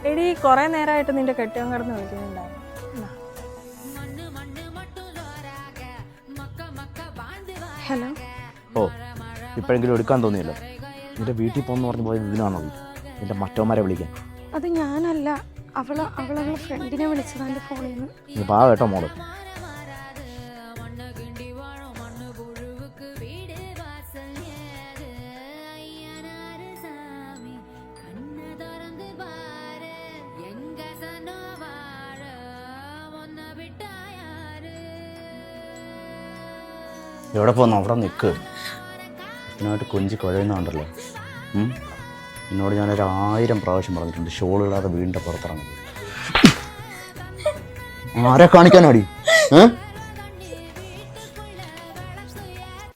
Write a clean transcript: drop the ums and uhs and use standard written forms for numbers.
എടി കുറെ നേരമായിട്ട് നിന്റെ കെട്ടിയോൻ കിടന്ന് വിളിക്കുന്നുണ്ടായിരുന്നു. ഹലോ. ഓ ഇപ്പോഴെങ്കിലും എടുക്കാൻ തോന്നിയല്ലോ. നിന്റെ വീട്ടിൽ പോകുന്ന പറഞ്ഞ് പോയത് ഇതിനാണോ? നിന്റെ മറ്റവന്മാരെ വിളിക്കാൻ. അത് ഞാനല്ല, അവളെ ഫ്രണ്ടിനെ വിളിച്ചത് എൻ്റെ ഫോണിൽ നിന്ന്. നീ പാ കേട്ടോ മോള്. എവിടെ പോകുന്നു? അവിടെ നിൽക്ക്. ഇതിനായിട്ട് കൊഞ്ചി കുഴയുന്നുണ്ടല്ലോ. എന്നോട് ഞാനൊരു 1000 പ്രാവശ്യം പറഞ്ഞിട്ടുണ്ട് ഷോളില്ലാതെ വീടിൻ്റെ പുറത്തിറങ്ങുന്നത്. ആരെ കാണിക്കാനാടി?